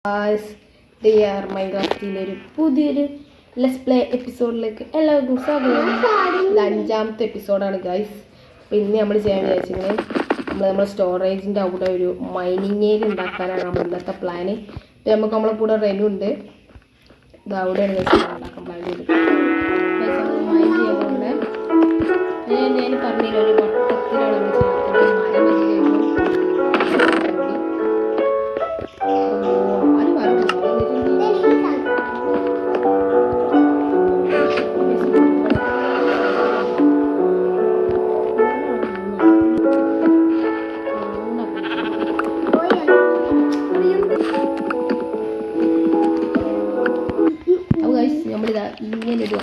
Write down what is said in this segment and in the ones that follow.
മൈൻക്രാഫ്റ്റിൻ്റെ ഒരു പുതിയൊരു let's play എപ്പിസോഡിലേക്ക് എല്ലാവർക്കും സ്വാഗതം. ഇത് 5ാമത്തെ എപ്പിസോഡാണ് ഗൈസ്. അപ്പോൾ ഇന്ന് നമ്മൾ ചെയ്യാൻ വിചാരിച്ചത് നമ്മുടെ സ്റ്റോറേജിൻ്റെ അവിടെ ഒരു മൈനിങ് ഏരിയ ഉണ്ടാക്കാനാണ് നമ്മൾ ഇന്നത്തെ പ്ലാന്. നമുക്ക് നമ്മളെ കൂടെ റെനു ഉണ്ട്. ഇത് അവിടെയാണ് ഉണ്ടാക്കാൻ പ്ലാൻ ചെയ്തത്. മൈൻ ചെയ്യുന്നതുകൊണ്ട് ഞാൻ പറഞ്ഞില്ല ഒരു വട്ടത്തിലാണ് നമ്മൾ ഇങ്ങനെ ഇടുക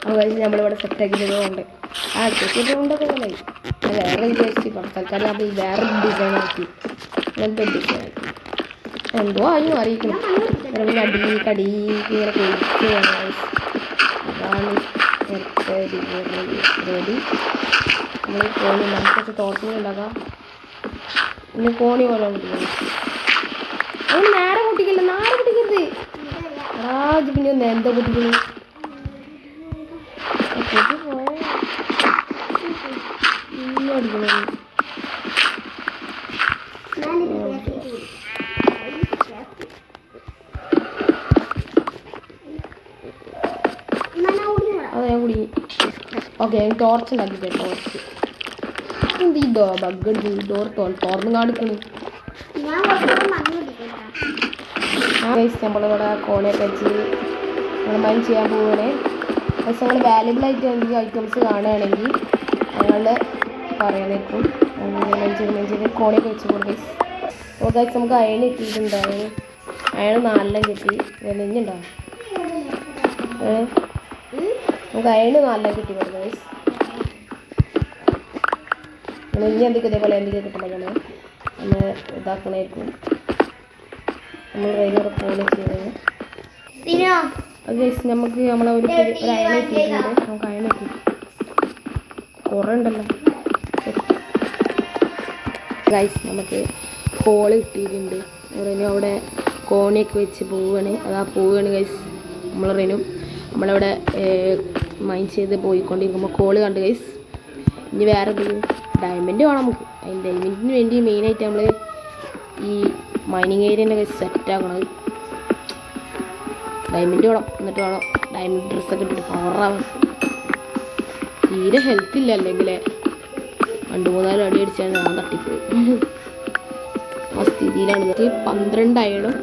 അവരെ ഇടുക നമ്മളിവിടെ സെറ്റാക്കിയതുകൊണ്ട് കൊണ്ടൊക്കെ കളി വേറെ വിചാരിച്ചു തൽക്കാലം നമ്മൾ വേറെ ഡിസൈൻ ആക്കി അങ്ങനത്തെ ഡിസൈൻ ആക്കി എന്തോ ആയും അറിയിക്കണം കടി ഇങ്ങനെ പൊളിച്ച് അതാണ് റെഡി. നമ്മൾ കോണി നമുക്കൊക്കെ തോട്ടങ്ങൾ ഉണ്ടാക്കാം. പിന്നെ കോണി പോലെ കുട്ടിക്കണം. അങ്ങനെ നേരെ കുട്ടിക്കില്ല, നേരെ കുട്ടിക്കരുത്. പിന്നെ ഒന്ന് എന്താ കുട്ടിക്കുന്നത് അടിക്കണത്. അതെ ഞാൻ കുടുങ്ങി. ഓക്കെ ഞാൻ ടോർച്ച് ഉണ്ടാക്കിട്ടെ. ടോർച്ച് എന്ത് ഈ ബഗ് ഡോർ തുറന്നു കാണിക്കണ്. നമ്മളിവിടെ കോണയൊക്കെ വെച്ച് നമ്മൾ മൈൻ ചെയ്യാൻ പോവുകയാണ്. പക്ഷെ ഞങ്ങൾ വാല്യുബിൾ ആയിട്ട് എന്തെങ്കിലും ഐറ്റംസ് കാണുകയാണെങ്കിൽ ഞങ്ങൾ പറയാനായിരിക്കും. കോണയൊക്കെ വെച്ച് കൊടുക്കും. അപ്പോൾ ഗൈസ് നമുക്ക് അയൺ കിട്ടിയിട്ടുണ്ടായിരുന്നു. അയൺ 4 കിട്ടി. വെളിഞ്ഞുണ്ടാവും. നമുക്ക് അയൺ 4 കിട്ടി കൊടുക്കും ഗൈസ്. ഇനി എന്തൊക്കെ ഇതേപോലെ എന്തൊക്കെ കിട്ടുമ്പോഴാണ് നമ്മൾ ഇതാക്കണമായിരിക്കും. നമ്മൾ റെയിലൂടെ പോലെ ചെയ്യുന്നത്. ഗൈസ് നമുക്ക് നമ്മളെ ഒരു അയൺ കിട്ടിയിട്ടുണ്ട്. നമുക്ക് അയൺ കിട്ടി കുറേ ഉണ്ടല്ലോ ഗൈസ്. നമുക്ക് കോള് കിട്ടിയിട്ടുണ്ട്. റെനു അവിടെ കോണിയൊക്കെ വെച്ച് പോവുകയാണ്. പോവുകയാണ് ഗൈസ്. നമ്മളവിടെ മൈൻ ചെയ്ത് പോയിക്കൊണ്ടിരിക്കുമ്പോൾ കോള് കണ്ട് ഗൈസ്. ഇനി വേറെ എന്തെങ്കിലും ഡയമണ്ട് വേണം നമുക്ക്. അതിന് ഡയമണ്ടിന് വേണ്ടി മെയിനായിട്ട് നമ്മൾ ഈ മൈനിങ് ഏരിയൻ്റെ ഗൈസ് സെറ്റാക്കണത്. ഡയമണ്ട് വേണം. എന്നിട്ട് വേണം ഡയമണ്ട് ഡ്രസ്സൊക്കെ ഇട്ടിട്ട് പവറാവാൻ. തീരെ ഹെൽത്ത് ഇല്ല. അല്ലെങ്കിൽ 2-3 അടി അടിച്ചാണ് ഞാൻ തട്ടിപ്പോയി. ആ സ്ഥിതിയിലാണ്. 12 അയണും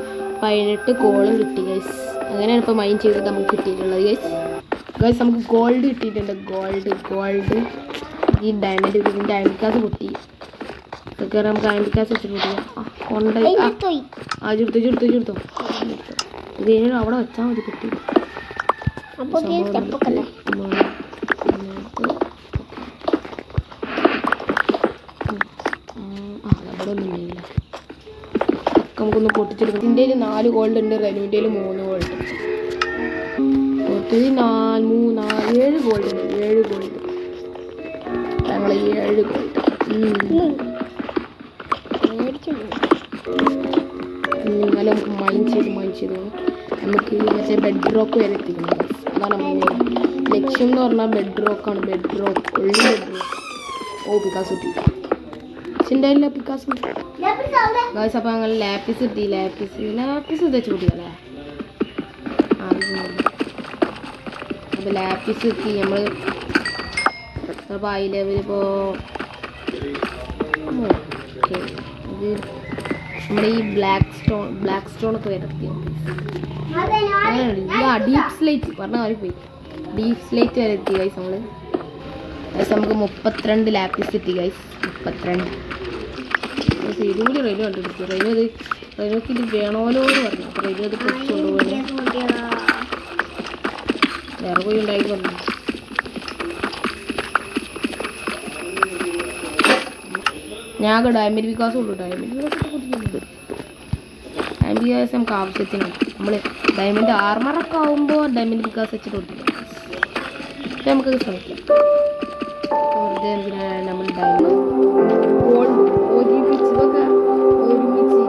18 കോളും കിട്ടി ഗൈസ്. അങ്ങനെയാണ് ഇപ്പോൾ മൈൻ ചെയ്തിട്ട് നമുക്ക് കിട്ടിയിട്ടുള്ളത് ഗൈസ്. നമുക്ക് ഗോൾഡ് കിട്ടിയിട്ടുണ്ട്. ഗോൾഡ് ഈ ഡയമണ്ട് കാസ് പൊട്ടി. ഇതൊക്കെ നമുക്ക് ഡയമണ്ട് കാസ് വെച്ചിട്ട് പൊട്ടിയാൽ ചുരുത്തോ ഇത് അവിടെ വെച്ചാൽ മതി. പൊട്ടി അവിടെ ഒന്നും ഇല്ല. നമുക്കൊന്ന് പൊട്ടിച്ചെടുക്കാം. ഇതിൻ്റെ 4 ഗോൾഡ് ഉണ്ട്. റെനുവിൻ്റെ 3 ഗോൾഡ്. 7 ഗോൾഡ് ഉണ്ട്. 7 ഗോൾഡ് ഞങ്ങൾ 7 ഗോൾഡ് എന്നാലും നമുക്ക് മൈൻ ചെയ്ത് നമുക്ക് മറ്റേ ബെഡ് റോക്ക് വരെ എത്തിക്കണം. അതാണ് നമ്മുടെ ലക്ഷ്യം എന്ന് പറഞ്ഞാൽ ബെഡ് റോക്കാണ്. ഉള്ളി ബെഡ് റോക്ക്. പിക്കാസ് കിട്ടി. ചിന്തയില്ല പിക്കാസ് ഗൈസ്. അപ്പോൾ ഞങ്ങൾ ലാപ്പിസ് കിട്ടി. ലാപ്പിസ് വെച്ച് കൂട്ടിയല്ലേ. അപ്പോൾ ലാപ്പിസ് കിട്ടി. നമ്മൾ അപ്പോൾ ഹൈ ലെവൽ ഇപ്പോൾ ഓക്കെ. ഇത് നമ്മുടെ ഈ ബ്ലാക്ക് സ്റ്റോണൊക്കെ വരത്തി. ഡീപ്പ് സ്ലൈറ്റ് പറഞ്ഞ മാറി പോയി. ഡീപ്പ് സ്ലൈറ്റ് വരെ എത്തി ഗൈസ്. നമുക്ക് 32 ലാപ്പിസ് കിട്ടി ഗൈസ്. 32 ഇതും കൂടി റെയിലും കണ്ടുപിടിച്ചു. റെയിലൊക്കെ ഇത് വേണമല്ലോ എന്ന് പറഞ്ഞു. അപ്പോൾ റെയിലും അത് പൊടിച്ചുകൊണ്ടുപോയി വേറെ പോയി ഉണ്ടായി പറഞ്ഞു. ഞാൻ ഡയമണ്ട് വികാസം ഉള്ളൂ. ഡയമണ്ട് വികാസമൊക്കെ പൊട്ടിക്കുന്നുണ്ട്. ഡയമണ്ട് വികാസം നമുക്ക് ആവശ്യത്തിന് നമ്മൾ ഡയമണ്ട് ആർമറൊക്കെ ആകുമ്പോൾ ഡയമണ്ട് വികാസ് വെച്ചിട്ട് പൊട്ടിക്കും. നമുക്ക് ശ്രമിക്കാം. വെറുതെ എന്തിനാണ് നമ്മൾ ഡയമണ്ട് ഗോൾഡ് ഒരുമിച്ചതൊക്കെ ഒരുമിച്ച്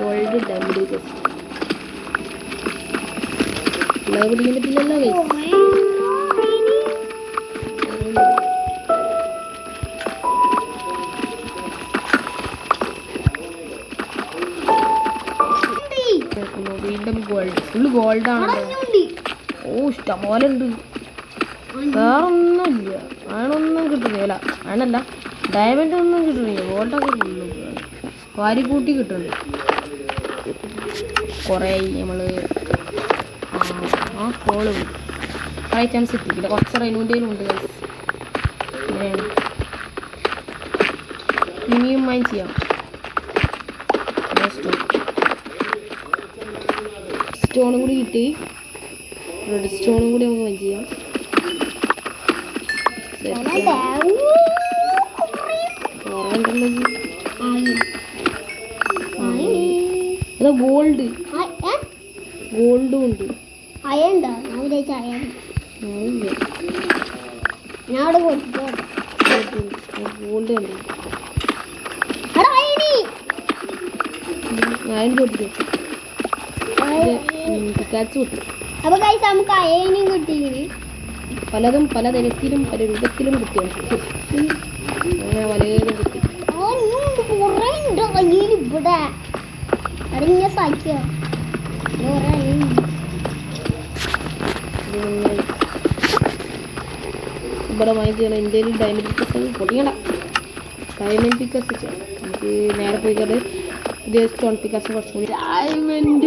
ഗോൾഡ് ഡയമണ്ട് പിടിക്കാൻ പറ്റില്ലല്ലോ. വീണ്ടും ഗോൾഡ് ഫുള്ള് ഗോൾഡാണ്. ഓ ഇഷ്ടംപോലെ ഉണ്ട്. വേറെ ഒന്നുമില്ല. ആണൊന്നും കിട്ടുന്നില്ല. ആണല്ല ഡയമണ്ട് ഒന്നും കിട്ടുന്നില്ല. ഗോൾഡൊക്കെ ഫുള്ള് വാരിക്കൂട്ടി കിട്ടുന്നുണ്ട്. കുറേ നമ്മൾ കോള് കുറേ ചാൻസ് കിട്ടിയില്ല. കുറച്ച് റെയിനുൻ്റെയും ഉണ്ട്. അങ്ങനെയാണ് ഇനിയും മൈൻ ചെയ്യാം. സ്റ്റോണും കൂടി കിട്ടി. റെഡ് സ്റ്റോണും കൂടി നമുക്ക് മൈൻ ചെയ്യാം. അതാ ഗോൾഡ് ഗോൾഡും ഉണ്ട്. ഗോൾഡ് കണ്ടു ഞാൻ കൊടുത്തു. പലതും പല തരത്തിലും പല രൂപത്തിലും കിട്ടിയാണ്. അങ്ങനെ പലതും കിട്ടി. ഇവിടെ വാങ്ങി ചെയ്യണം. ഇന്ത്യയിൽ ഡയമണ്ട് പിക്കസ് പൊടിയണം. ഡയമണ്ട് പിക്കസ് ചെയ്യാം. നമുക്ക് നേരെ പോയിക്കത് ഇത് സ്റ്റോൺ പിക്കസ് കുറച്ചും കൂടി ഡയമണ്ട്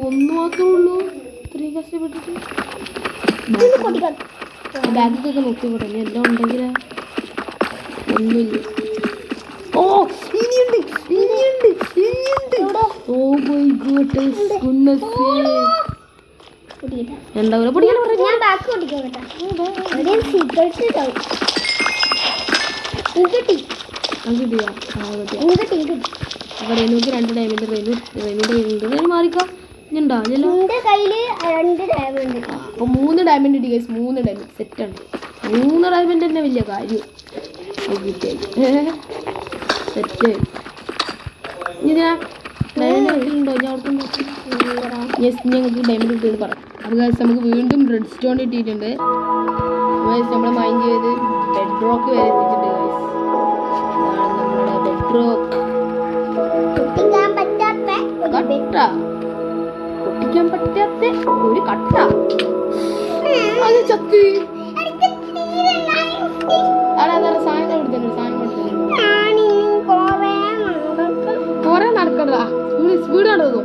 ഒന്ന് മാത്രമേ ഉള്ളൂ. ഇത്രയും കഷ്ടപ്പെട്ടിട്ട് ബാഗിക്കൊക്കെ നോക്കിക്കോട്ടെ. ഇനി എല്ലാം ഉണ്ടെങ്കിൽ ഒന്നുമില്ല. ഓ ഇനിയുണ്ട് ഇനിയുണ്ട് ഇനിയുണ്ട്. ഓ മൈ ഗോഡ് എന്താ പൊടിക്കാൻ റെനുക്ക് 2 ഡയമണ്ട് റെനുടെ മാറിക്കോ. ഇണ്ടാ അപ്പൊ 3 ഡയമണ്ട് ഇടി ഗൈസ്. 3 ഡയമണ്ട് സെറ്റ് ഉണ്ട്. 3 ഡയമണ്ട് തന്നെ വലിയ കാര്യം. സെറ്റ് ഇതാ ഡയമണ്ട് ഉണ്ടോ? യെസ് ഞങ്ങൾക്ക് ഡയമണ്ട് കിട്ടിയെന്ന് പറയാം. അത് ഗൈസ് നമുക്ക് വീണ്ടും റെഡ് സ്റ്റോൺ കിട്ടിയിട്ടുണ്ട്. നമ്മൾ മൈൻഡ് ചെയ്ത് ബെഡ് റോക്ക് വരെ എത്തിച്ചിട്ടുണ്ട് ഗൈസ്. ഇതാണ് നമ്മുടെ ബെഡ് റോക്ക്. പൊട്ടിക്കാൻ പറ്റാത്ത ഒരു കട്ട. അത് ചത്ത് സാധനം കൊടുത്തിട്ടുണ്ട്. സാധനം കൊടുത്തിട്ടുണ്ട്. കൊറേ നടക്കണ്ട. സ്പീഡ് നടക്കും.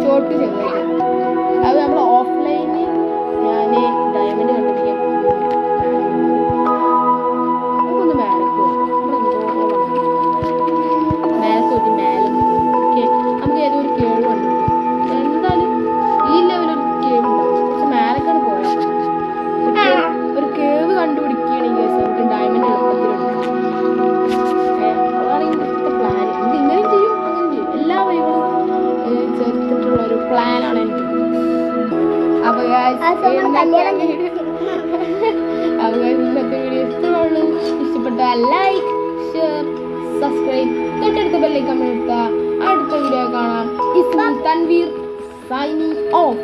ചോട്ട് ചെറുതായിട്ട് അത് നമ്മൾ ഓഫ്ലൈനിൽ ഞാൻ ഡയമണ്ട് കണ്ടുപിടിക്കാൻ ഒന്ന് മേലക്കോ മേലക്കോട്ട് മേലെ നമുക്ക് ഏതോ ഒരു കേവ് കണ്ടു. എന്തായാലും ഈ ലെവലൊരു കേവ് ഉണ്ടാവും. പക്ഷെ മേലക്കാണ് പോയത്. ഒരു കേവ് കണ്ടുപിടിക്കുകയാണെങ്കിൽ നമുക്ക് ഡയമണ്ട് എളുപ്പത്തിലുണ്ട്. അതാണ് ഇന്നത്തെ പ്ലാൻ. ഇത് ഇങ്ങനെ ചെയ്യും അങ്ങനെ ചെയ്യും. എല്ലാ വഴികളും ചേർത്തിട്ടുള്ള ഒരു പ്ലാനാണ് എനിക്ക്. അപ്പൊ ഇന്നത്തെ വീഡിയോ ഇഷ്ടമുള്ളൂ. ഇഷ്ടപ്പെട്ട ലൈക്ക് ഷെയർ സബ്സ്ക്രൈബ് തൊട്ടടുത്ത ബെല്ലൈക്കൺ അമർത്തുക. അടുത്ത വീഡിയോ കാണാം. Ismail Tanveer signing off.